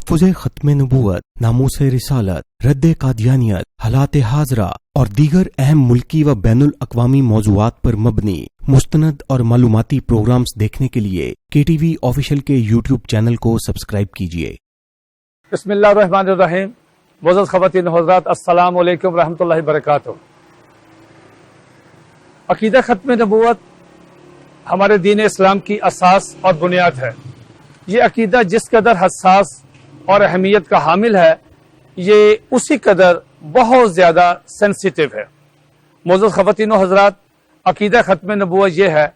तहफ़्फ़ुज़ ख़त्म नबूवत, नामूस रिसालत, रद्द कादियानियत, हालात हाज़रा और दीगर अहम मुल्की व बैनुल अक़वामी मौज़ूआत पर मबनी मुस्तनद और मालूमाती प्रोग्राम्स देखने के लिए KTV ऑफिशियल के यूट्यूब चैनल को सब्सक्राइब कीजिए। बिस्मिल्लाहिर्रहमानिर्रहीम। मुअज़्ज़ज़ ख़वातीन हज़रात, अस्सलामु अलैकुम रहमतुल्लाहि बरकातुहू। अक़ीदा ख़त्म नबूवत हमारे दीन इस्लाम की असास और बुनियाद है। ये अक़ीदा जिस कदर हसास और अहमियत का हामिल है, ये उसी कदर बहुत ज़्यादा सेंसिटिव है। मुअज़्ज़ज़ ख़वातीन हज़रात, अक़ीदा ख़त्म नबूवत ये है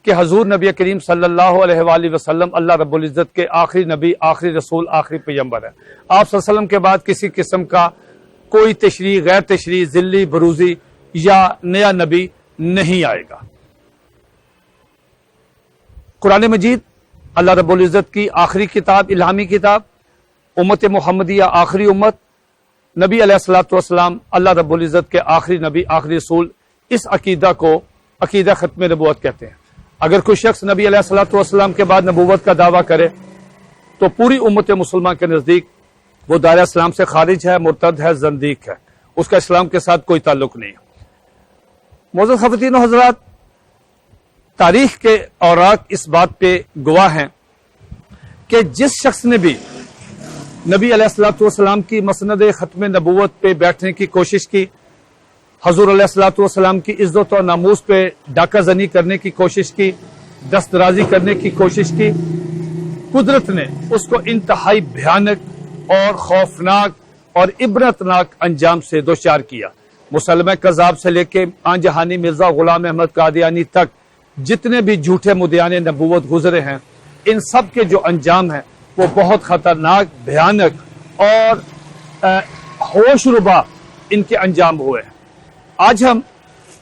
कि हज़ूर नबी करीम सल्लल्लाहु अलैहि वसल्लम अल्लाह रब्बुल इज़्ज़त के आखिरी नबी, आखिरी रसूल, आखिरी पैगंबर है। आप सल्लल्लाहु अलैहि वसल्लम के बाद किसी किस्म का कोई तशरीह, गैर तशरीह, ज़िल्ली, बरूज़ी या नया नबी नहीं आएगा। कुरान मजीद अल्लाह रब्बुल इज़्ज़त की आखिरी किताब, इल्हामी किताब, उम्मत मुहम्मदिया आखिरी उम्मत, नबी अलैहिस्सलातु वस्सलाम अल्लाह रब्बुल इज़्ज़त के आखिरी नबी, आखिरी रसूल, इस अकीदा को अकीदा ख़त्म नबूवत कहते हैं। अगर कोई शख्स नबी अलैहिस्सलातु वस्सलाम के बाद नबूवत का दावा करे तो पूरी उम्मत मुसलमान के नज़दीक वो दायरा इस्लाम से खारिज है, मुर्तद है, ज़ंदीक है, उसका इस्लाम के साथ कोई ताल्लुक नहीं है। मुअज़्ज़ज़ ख़वातीन हज़रात, तारीख के औराक इस बात पे गवाह हैं कि जिस शख्स ने भी नबी अलैहिस्सलातु वस्सलाम की मसनद ख़त्म नबूवत पे बैठने की कोशिश की, हज़ूर अलैहिस्सलातु वस्सलाम की इज़्ज़त और नामूस पे डाका ज़नी करने की कोशिश की, दस्तराजी करने की कोशिश की, कुदरत ने उसको इंतहाई भयानक और खौफनाक और इबरतनाक अंजाम से दोचार किया। मुसलमा कज़ाब से लेके आंजहानी मिर्जा गुलाम अहमद कादियानी तक जितने भी झूठे मुद्दियाने नबूवत गुजरे हैं, इन सब के जो अंजाम है वो बहुत खतरनाक, भयानक और होशरुबा इनके अंजाम हुए हैं। आज हम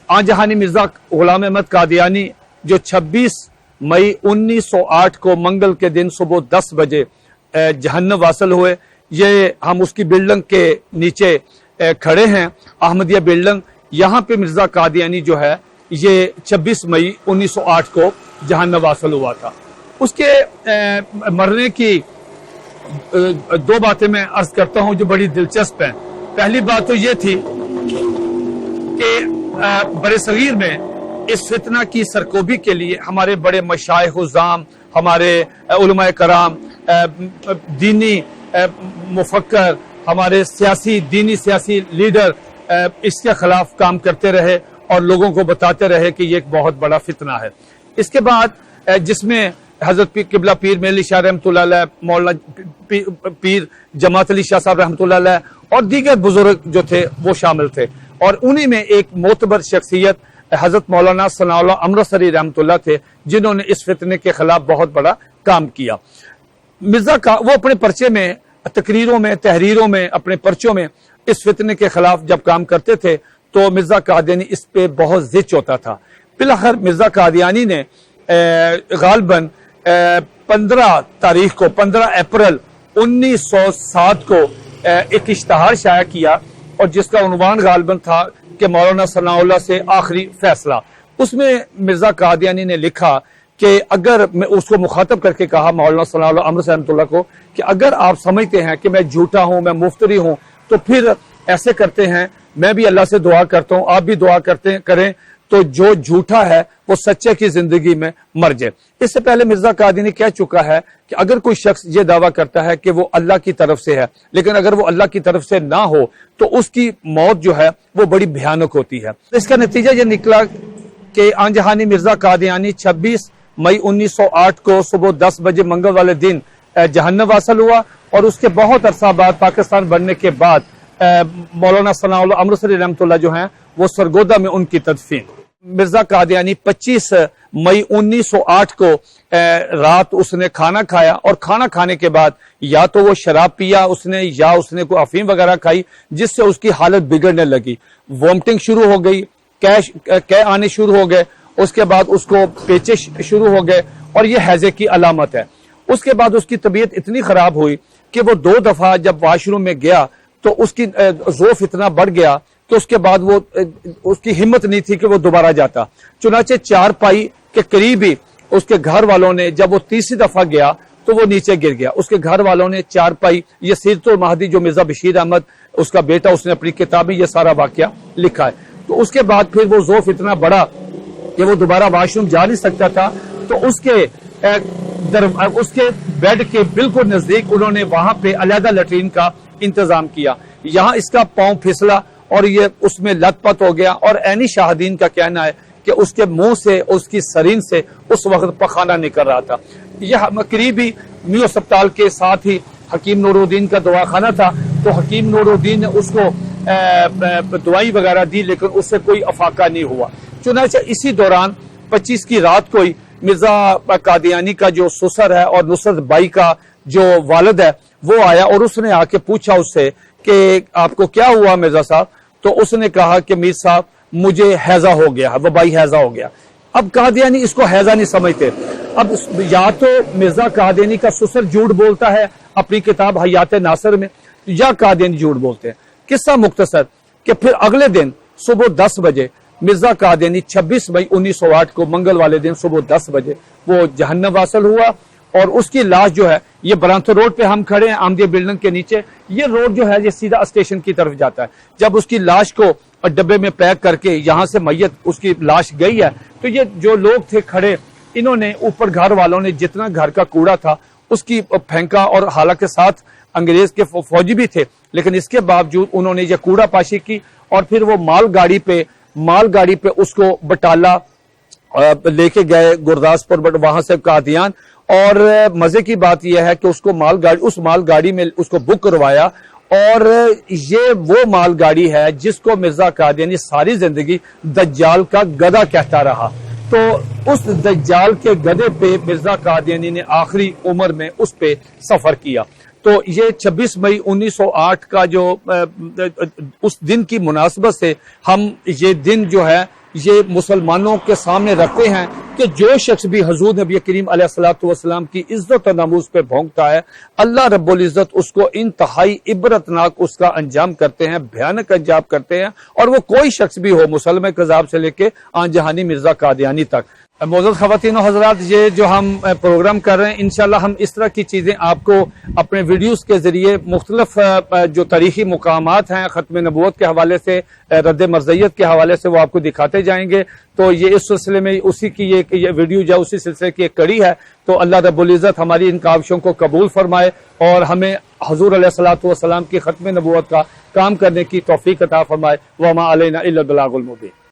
आंजहानी मिर्जा गुलाम अहमद कादियानी जो 26 मई 1908 को मंगल के दिन सुबह 10 बजे जहन्नम वासल हुए, ये हम उसकी बिल्डिंग के नीचे खड़े हैं, अहमदिया बिल्डिंग। यहाँ पे मिर्जा कादियानी जो है ये 26 मई 1908 को जहन्नम वासल हुआ था। उसके मरने की दो बातें मैं अर्ज करता हूँ जो बड़ी दिलचस्प हैं। पहली बात तो ये थी कि बड़े सगीर में इस फितना की सरकोबी के लिए हमारे बड़े मशाइख उज़्ज़ाम, हमारे उलमाए कराम, दीनी मुफक्कर, हमारे सियासी, दीनी सियासी लीडर इसके खिलाफ काम करते रहे और लोगों को बताते रहे कि ये एक बहुत बड़ा फितना है। इसके बाद जिसमें हजरत किबला पीर मेली शाह रहमतुल्लाह अलैह, मौलाना पीर जमात अली शाह साहब रहमतुल्लाह अलैह और दीगर बुजुर्ग जो थे वो शामिल थे, और उन्हीं में एक मोतबर शख्सियत हजरत मौलाना सनाउल्लाह अमृतसरी रहमतुल्लाह थे, जिन्होंने इस फितने के खिलाफ बहुत बड़ा काम किया। मिर्जा का वो अपने पर्चे में, तकरीरों में, तहरीरों में, अपने पर्चों में इस फितने के खिलाफ जब काम करते थे तो मिर्जा कादियानी इस पे बहुत ज़िच होता था। बिलाखिर मिर्जा कादियानी ने गालबन 15 तारीख को, 15 अप्रैल 1907 को एक इश्तहार शाया किया और जिसका उन्वान गालबन था कि मौलाना सनाउल्लाह से आखिरी फैसला। उसमें मिर्जा कादियानी ने लिखा कि अगर मैं उसको मुखातब करके कहा मौलाना सनाउल्लाह अमृतसरी रहमतुल्लाह को कि अगर आप समझते हैं कि मैं झूठा हूं, मैं मुफ्तरी हूं, तो फिर ऐसे करते हैं, मैं भी अल्लाह से दुआ करता हूं, आप भी दुआ करें तो जो झूठा है वो सच्चे की जिंदगी में मर जाए। इससे पहले मिर्जा कादियानी कह चुका है कि अगर कोई शख्स ये दावा करता है कि वो अल्लाह की तरफ से है, लेकिन अगर वो अल्लाह की तरफ से ना हो तो उसकी मौत जो है वो बड़ी भयानक होती है। इसका नतीजा ये निकला कि आंजहानी मिर्जा कादियानी 26 मई 1908 को सुबह 10 बजे मंगल वाले दिन जहन्नम वासल हुआ, और उसके बहुत अरसा बाद, पाकिस्तान बनने के बाद, मौलाना सनाउल्लाह अमृतसरी रहमतुल्लाह जो हैं वो सरगोदा में उनकी तदफीन। मिर्जा कादियानी 25 मई 1908 को रात उसने खाना खाया, और खाना खाने के बाद या तो वो शराब पिया उसने या उसने कोई अफीम वगैरह खाई, जिससे उसकी हालत बिगड़ने लगी। वॉमिटिंग शुरू हो गई, कै आने शुरू हो गए, उसके बाद उसको पेचे शुरू हो गए, और ये हैजे की अलामत है। उसके बाद उसकी तबीयत इतनी खराब हुई कि वो 2 दफा जब वाशरूम में गया तो उसकी ज़ोफ इतना बढ़ गया कि उसके बाद वो उसकी हिम्मत नहीं थी कि वो दोबारा जाता। चुनाचे 4 पाई के करीब ही उसके घर वालों ने जब वो तीसरी दफा गया تو وہ نیچے گر گیا. اس کے گھر والوں نے چارپائی، یہ سیرت المہدی جو مرزا بشیر احمد اس کا بیٹا، اس نے اپنی کتاب میں یہ سارا واقعہ لکھا ہے. تو اس کے بعد پھر وہ ذوف اتنا بڑا کہ وہ دوبارہ واش روم جا نہیں سکتا تھا، تو اس کے بیڈ کے بالکل نزدیک انہوں نے وہاں پہ علیحدہ لیٹرین کا انتظام کیا. یہاں اس کا پاؤں پھسلا اور یہ اس میں لت پت ہو گیا، اور عینی شاہدین کا کہنا ہے کہ اس کے منہ سے، اس کی سرین سے اس وقت پخانہ نکل رہا تھا. یہ قریبی میو اسپتال کے ساتھ ہی حکیم نور الدین کا دواخانہ تھا، تو حکیم نور الدین نے اس کو دوائی وغیرہ دی، لیکن اس سے کوئی افاقہ نہیں ہوا. چنانچہ اسی دوران 25 کی رات کو ہی مرزا قادیانی کا جو سسر ہے اور نصرت بائی کا جو والد ہے وہ آیا، اور اس نے آ کے پوچھا اس سے کہ آپ کو کیا ہوا مرزا صاحب؟ تو اس نے کہا کہ میر صاحب مجھے حیضہ ہو گیا، وبائی حیضہ ہو گیا. اب قادیانی اس کو حیضہ نہیں سمجھتے. اب یا تو مرزا قادیانی کا سسر جھوٹ بولتا ہے اپنی کتاب حیات ناصر میں، یا قادیانی جھوٹ بولتے ہیں. قصہ مختصر کہ پھر اگلے دن صبح 10 بجے مرزا قادیانی 26 مئی 1908 کو منگل والے دن صبح 10 بجے وہ جہنم واصل ہوا، اور اس کی لاش جو ہے، یہ برانتھو روڈ پہ ہم کھڑے ہیں آمدیہ بلڈنگ کے نیچے، یہ روڈ جو ہے یہ سیدھا اسٹیشن کی طرف جاتا ہے. جب اس کی لاش کو ڈبے میں پیک کر کے یہاں سے میت اس کی لاش گئی ہے، تو یہ جو لوگ تھے کھڑے، انہوں نے اوپر گھر والوں نے جتنا گھر کا کوڑا تھا اس کی پھینکا، اور حالانکہ ساتھ انگریز کے فوجی بھی تھے، لیکن اس کے باوجود انہوں نے یہ کوڑا پاشی کی، اور پھر وہ مال گاڑی پہ اس کو بٹالہ لے کے گئے گرداسپور، وہاں سے قادیان. اور مزے کی بات یہ ہے کہ اس مال گاڑی میں اس کو بک کروایا، اور یہ وہ مال گاڑی ہے جس کو مرزا قادیانی ساری زندگی دجال کا گدھا کہتا رہا. تو اس دجال کے گدھے پہ مرزا قادیانی نے آخری عمر میں اس پہ سفر کیا. تو یہ 26 مئی 1908 کا جو اس دن کی مناسبت سے ہم یہ دن جو ہے یہ مسلمانوں کے سامنے رکھتے ہیں کہ جو شخص بھی حضور نبی کریم علیہ الصلوۃ والسلام کی عزت و ناموس پہ بھونکتا ہے، اللہ رب العزت اس کو انتہائی عبرتناک اس کا انجام کرتے ہیں، بھیانک انجام کرتے ہیں، اور وہ کوئی شخص بھی ہو، مسلم کذاب سے لے کے آن جہانی مرزا قادیانی تک. معزز خواتین و حضرات، یہ جو ہم پروگرام کر رہے ہیں انشاءاللہ ہم اس طرح کی چیزیں آپ کو اپنے ویڈیوز کے ذریعے مختلف جو تاریخی مقامات ہیں ختم نبوت کے حوالے سے، رد مرزیت کے حوالے سے، وہ آپ کو دکھاتے جائیں گے. تو یہ اس سلسلے میں اسی کی یہ ویڈیو جو اسی سلسلے کی ایک کڑی ہے. تو اللہ رب العزت ہماری ان کاوشوں کو قبول فرمائے اور ہمیں حضور علیہ الصلوۃ والسلام کی ختم نبوت کا کام کرنے کی توفیق عطا فرمائے. وما علینا الا البلاغ المبین.